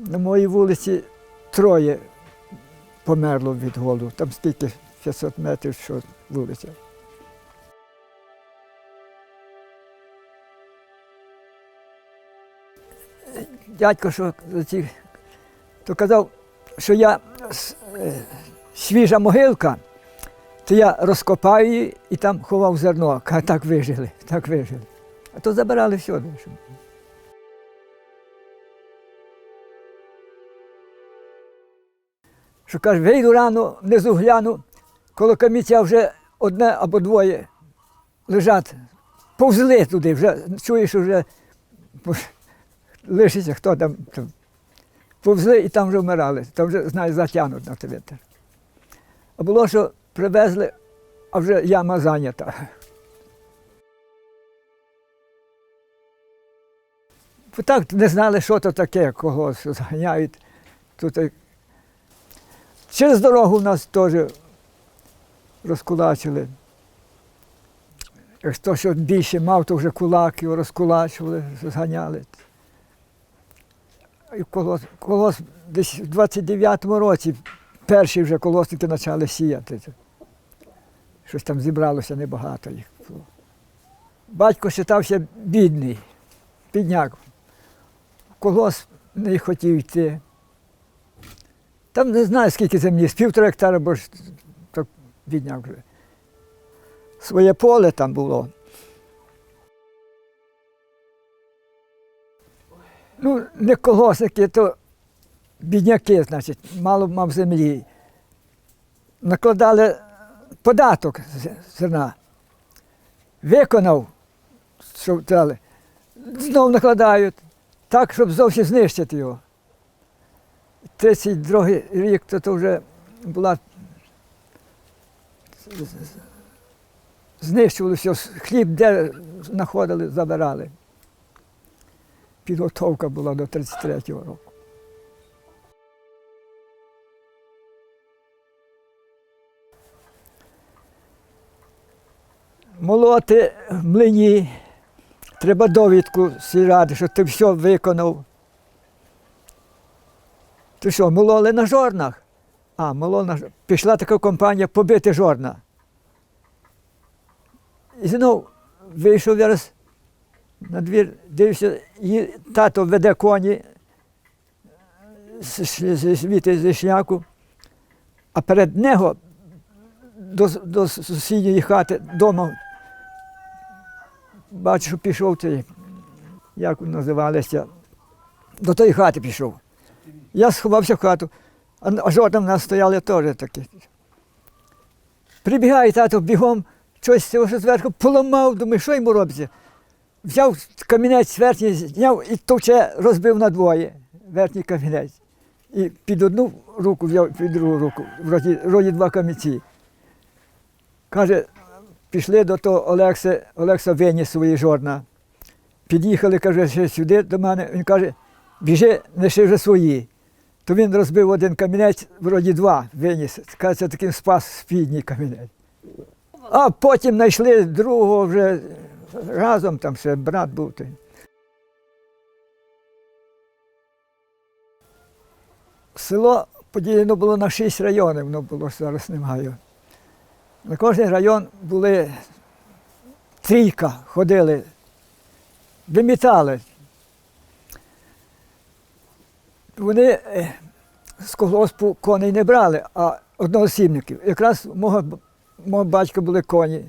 На моїй вулиці троє померло від голоду. Там скільки 500 метрів, що вулиця. Дядько, що то казав, що я свіжа могилка, то я розкопаю її і там ховав зерно. Так вижили, так вижили. А то забирали все. Що каже, вийду рано, внизу гляну, коло камінця вже одне або двоє лежать. Повзли туди, вже чуєш, вже лишиться, хто там. Повзли і там вже вмирали, там вже, знаєш, затягнуть на тебе. А було, що привезли, а вже яма зайнята. Бо так не знали, що то таке, кого зганяють. Тут через дорогу нас теж розкулачили. Хто що більше мав, то вже кулак його розкулачували, зганяли. І колос десь в 29-му році перші вже колосники почали сіяти. Щось там зібралося небагато їх. Батько вважався бідний, бідняк. Колос не хотів йти. Там не знаю, скільки землі, з 1,5 гектара, бо ж так бідняк вже. Своє поле там було. Ну, не колосники, то бідняки, значить, мало мав землі. Накладали податок зерна. Виконав, що дали. Знов накладають, так, щоб зовсім знищити його. 32-й рік, то вже була, знищували все, хліб де знаходили, забирали. Підготовка була до 33-го року. Молоти в млині, треба довідку сільради, що ти все виконав. Ти що, мололи на жорнах? Пішла така компанія побити жорна. І знову вийшов зараз на двір, дивився, і тато веде коні зі шляку, а перед нього до сусідньої хати вдома, бачу, що пішов цей, як називалося, до тої хати пішов. Я сховався в хату, а жорна в нас стояли теж такі. Прибігає тато бігом, щось зверху поламав, думаю, що йому робиться. Взяв камінець верхній, зняв і товче розбив надвоє, верхній камінець. І під одну руку взяв, під другу руку, вроді два камінці. Каже, пішли до того Олекса виніс свої жорна. Під'їхали, каже, ще сюди до мене. Він каже, біжи, неси вже свої. То він розбив один камінець, вроді два виніс. Каже, це таким спас спідній камінець. А потім знайшли другого вже разом, там ще брат був. Село поділено було на 6 районів, воно було, зараз немає. На кожен район були трійка, ходили, вимітали. Вони з колгоспу коней не брали, а одноосібників. Якраз у мого батька були коні.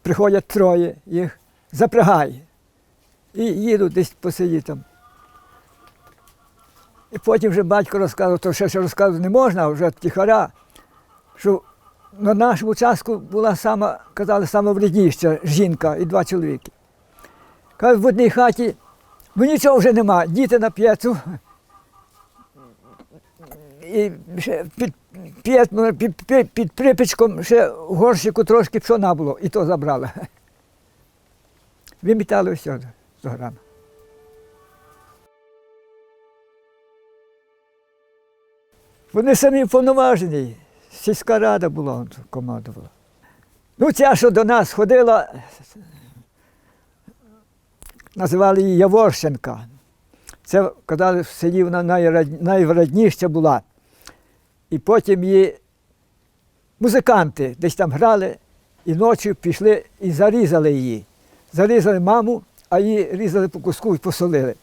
Приходять троє, їх запрягай. І їдуть десь посидіти там. І потім вже батько розказував, то ще розказувати не можна, а вже тихаря, що на нашому участку була сама, казали, найвредніша жінка і 2 чоловіки. Кажуть, в одній хаті, ну нічого вже нема, діти на п'єцу. І ще під припічком ще в горщику трошки пшона було, і то забрали. Вимітали все з горами. Вони самі повноважені. Сільська рада була, команда була. Ну, ця, що до нас ходила, називали її Яворщенка. Це, казали, в селі вона найврадніша була. І потім її музиканти десь там грали, і ночі пішли і зарізали її. Зарізали маму, а її різали по куску і посолили.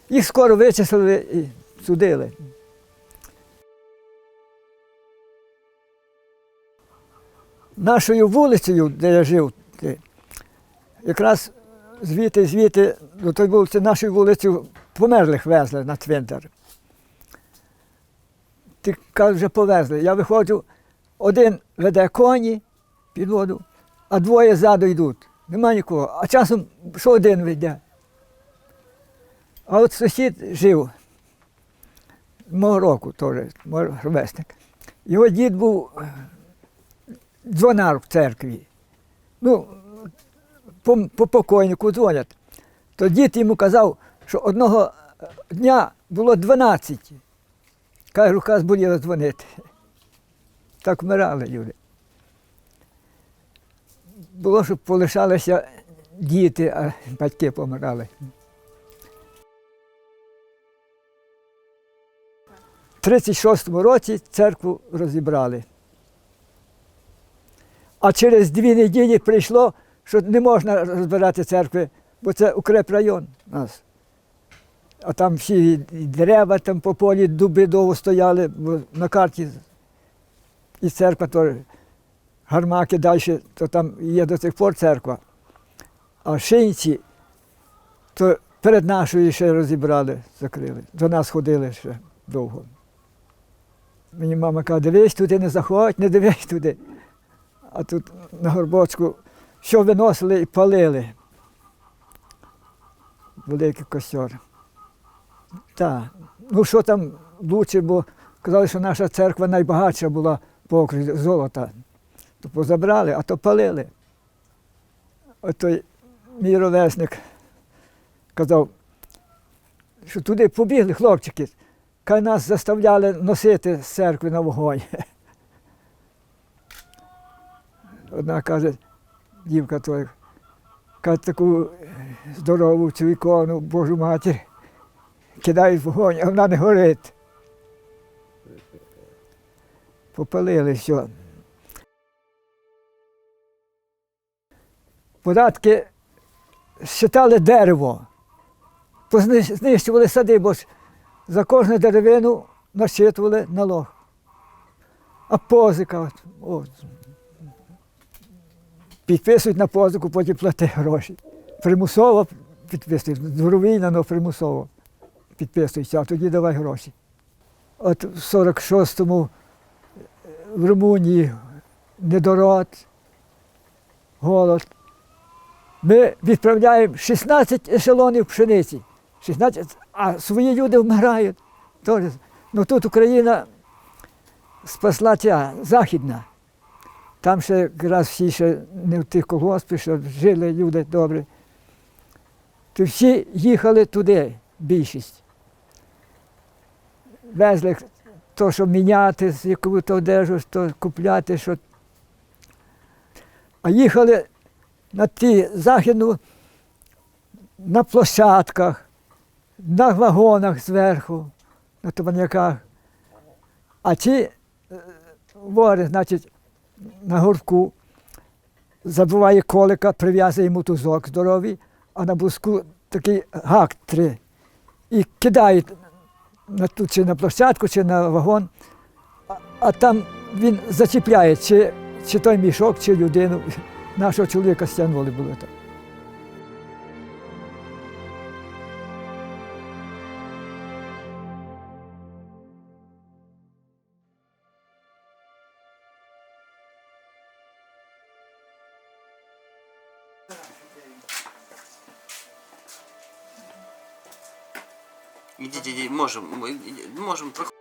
Їх скоро вичислили і судили. Нашою вулицею, де я жив, якраз звідти, до тої вулиці, нашою вулицею померлих везли на цвинтар. Ти кажуть, вже повезли. Я виходжу, один веде коні під воду, а двоє ззаду йдуть. Нема нікого. А часом що один веде. А от сусід жив мого року теж, мій ровесник. Його дід був дзвонар в церкві. Ну, по покойнику дзвонять. То дід йому казав, що одного дня було 12. Каже, рука зболіла дзвонити. Так вмирали люди. Було, щоб полишалися діти, а батьки помирали. У 36-му році церкву розібрали. А через 2 неділі прийшло, що не можна розбирати церкви, бо це укрепрайон у нас. А там всі дерева там по полі, дуби довго стояли, бо на карті. І церква теж, Гармаки далі, то там є до цих пор церква. А в Шинці, то перед нашою ще розібрали, закрили. До нас ходили ще довго. Мені мама каже, дивись туди, не заходь, не дивись туди. А тут на горбочку що виносили і палили. Великий костер. Так, ну що там лучше, бо казали, що наша церква найбагатша була по окрузі золота. То позабрали, а то палили. От той мій ровесник казав, що туди побігли хлопчики, хай нас заставляли носити з церкви на вогонь. Одна каже, дівка твоя, каже, таку здорову цю ікону, Божу Матір, кидають в вогонь, а вона не горить. Попалили все. Податки считали дерево, знищували сади, бо ж за кожну деревину насчитували налог. А позика, підписують на позику, потім плати гроші. Примусово підписують, добровільно, але примусово підписуються, а тоді давай гроші. От в 46-му в Румунії недород, голод. Ми відправляємо 16 ешелонів пшениці, 16, а свої люди вмирають. Ну тут Україна спасла ця Західна. Там ще якраз всі ще не в тих колгоспах, що жили люди добре. То всі їхали туди, більшість. Везли то, що міняти, яку-то одежу, то купляти, що. А їхали на ті Західну, на площадках, на вагонах зверху, на товарняках. А ці вори, значить, на горбку забиває колика, прив'язує йому тузок здоровий, а на буску такий гак 3. І кидає чи на площадку, чи на вагон, а там він зачіпляє, чи той мішок, чи людину. Нашого чоловіка стягнули було так. Ідіть, можемо проходити.